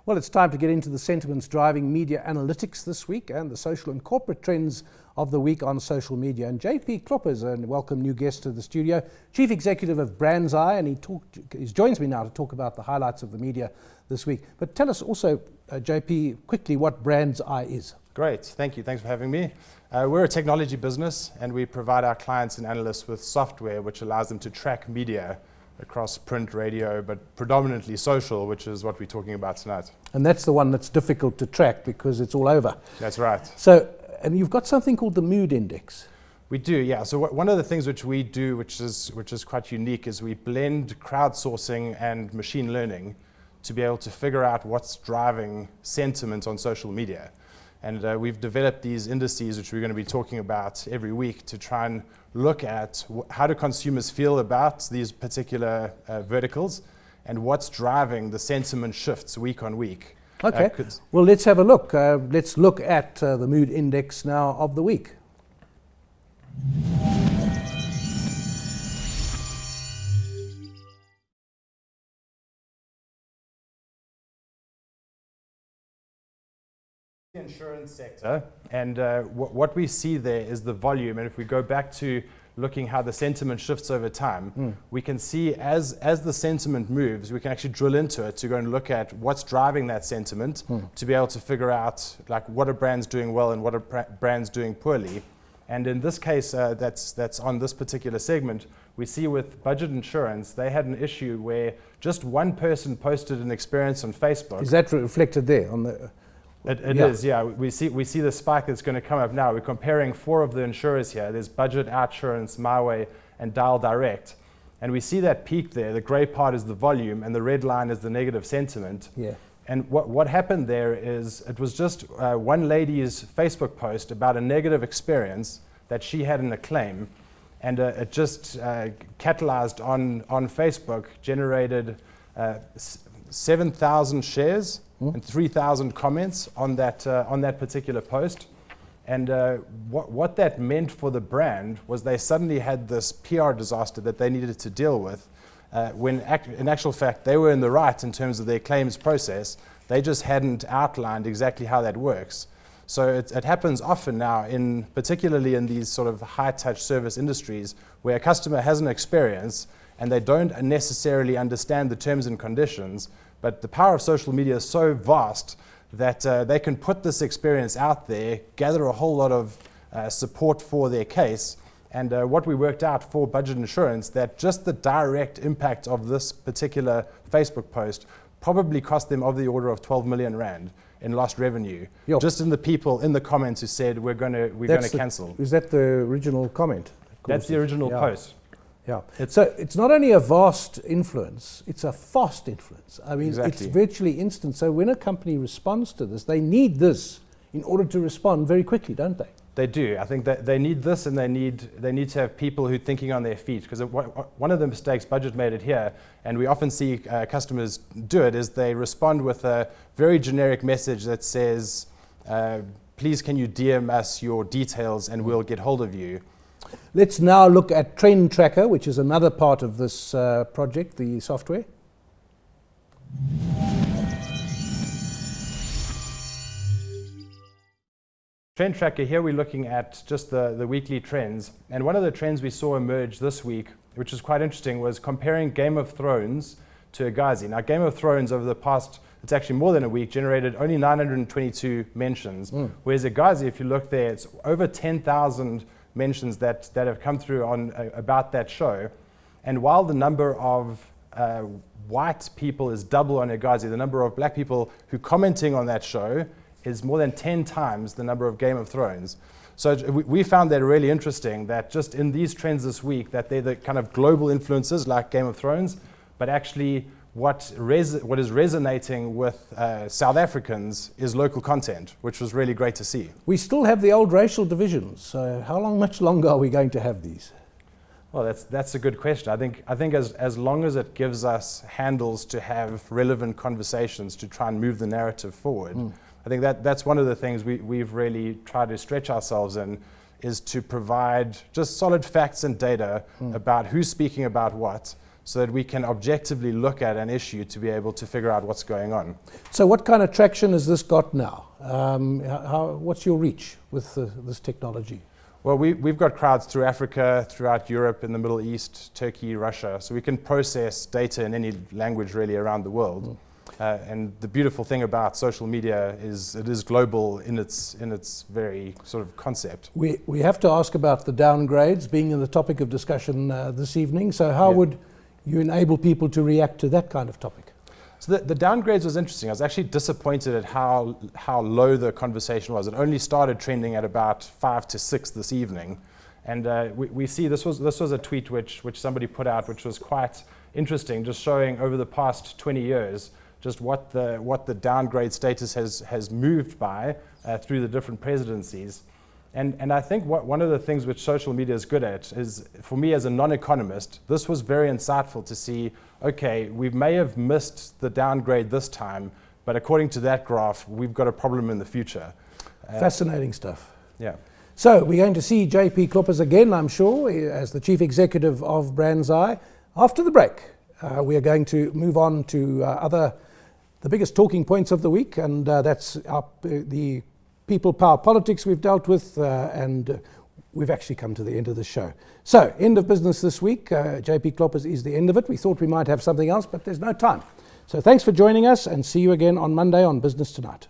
Well, it's time to get into the sentiments driving media analytics this week and the social and corporate trends of the week on social media. And JP Klopp is a welcome new guest to the studio, Chief Executive of BrandsEye, and he joins me now to talk about the highlights of the media this week. But tell us also, JP, quickly what BrandsEye is. Great, thank you. Thanks for having me. We're a technology business, and we provide our clients and analysts with software which allows them to track media across print, radio, but predominantly social, which is what we're talking about tonight. And that's the one that's difficult to track because it's all over. That's right. So, and you've got something called the mood index. We do, yeah. So one of the things which we do, which is quite unique, is we blend crowdsourcing and machine learning to be able to figure out what's driving sentiment on social media. And we've developed these indices, which we're going to be talking about every week, to try and look at how do consumers feel about these particular verticals and what's driving the sentiment shifts week on week. Okay, well, let's have a look. Let's look at the mood index now of the week. The insurance sector, and what we see there is the volume. And if we go back to looking how the sentiment shifts over time, we can see as the sentiment moves, we can actually drill into it to go and look at what's driving that sentiment to be able to figure out like what are brands doing well and what are brands doing poorly. And in this case, that's on this particular segment, we see with budget insurance, they had an issue where just one person posted an experience on Facebook. Is that reflected there on the? It is, yeah. We see the spike that's going to come up now. We're comparing 4 of the insurers here. There's Budget, Outsurance, MyWay, and Dial Direct. And we see that peak there. The gray part is the volume, and the red line is the negative sentiment. Yeah. And what happened there is it was just one lady's Facebook post about a negative experience that she had in a claim. And it just catalyzed on Facebook, generated 7,000 shares and 3,000 comments on that particular post. And what that meant for the brand was they suddenly had this PR disaster that they needed to deal with, when in actual fact they were in the right in terms of their claims process. They just hadn't outlined exactly how that works. So it happens often now, particularly in these sort of high-touch service industries, where a customer has an experience and they don't necessarily understand the terms and conditions. But the power of social media is so vast that they can put this experience out there, gather a whole lot of support for their case. And what we worked out for budget insurance, that just the direct impact of this particular Facebook post probably cost them of the order of 12 million rand in lost revenue. Yo. Just in the people in the comments who said we're going to cancel. Is that the original comment? That's the original post. Yeah. So it's not only a vast influence, it's a fast influence. I mean, Exactly. It's virtually instant. So when a company responds to this, they need this in order to respond very quickly, don't they? They do. I think that they need this, and they need to have people who are thinking on their feet. Because one of the mistakes Budget made it here, and we often see customers do it, is they respond with a very generic message that says, please can you DM us your details and we'll get hold of you. Let's now look at Trend Tracker, which is another part of this project, the software. Trend Tracker, here we're looking at just the weekly trends. And one of the trends we saw emerge this week, which is quite interesting, was comparing Game of Thrones to Agazi. Now, Game of Thrones over the past, it's actually more than a week, generated only 922 mentions. Whereas Agazi, if you look there, it's over 10,000 mentions that have come through on about that show. And while the number of white people is double on Agazi, the number of black people who commenting on that show is more than 10 times the number of Game of Thrones. So we found that really interesting, that just in these trends this week, that they're the kind of global influences like Game of Thrones, but actually what is resonating with South Africans is local content, which was really great to see. We still have the old racial divisions. So how much longer are we going to have these? Well, that's a good question. I think as long as it gives us handles to have relevant conversations to try and move the narrative forward, I think that's one of the things we've really tried to stretch ourselves in, is to provide just solid facts and data about who's speaking about what, so that we can objectively look at an issue to be able to figure out what's going on. So what kind of traction has this got now? What's your reach with this technology? Well, we've got crowds through Africa, throughout Europe, in the Middle East, Turkey, Russia, so we can process data in any language really around the world. And the beautiful thing about social media is it is global in its very sort of concept. We have to ask about the downgrades being in the topic of discussion this evening. So how would you enable people to react to that kind of topic? So the downgrades was interesting. I was actually disappointed at how low the conversation was. It only started trending at about 5 to 6 this evening. And we see this was a tweet which somebody put out, which was quite interesting, just showing over the past 20 years just what the downgrade status has moved by through the different presidencies. And I think one of the things which social media is good at is, for me as a non-economist, this was very insightful to see, okay, we may have missed the downgrade this time, but according to that graph, we've got a problem in the future. Fascinating stuff. Yeah. So we're going to see JP Kloppers again, I'm sure, as the Chief Executive of BrandsEye. After the break, we are going to move on to the biggest talking points of the week, and that's the people, power, politics we've dealt with, and we've actually come to the end of the show. So, end of business this week. JP Kloppers is the end of it. We thought we might have something else, but there's no time. So thanks for joining us, and see you again on Monday on Business Tonight.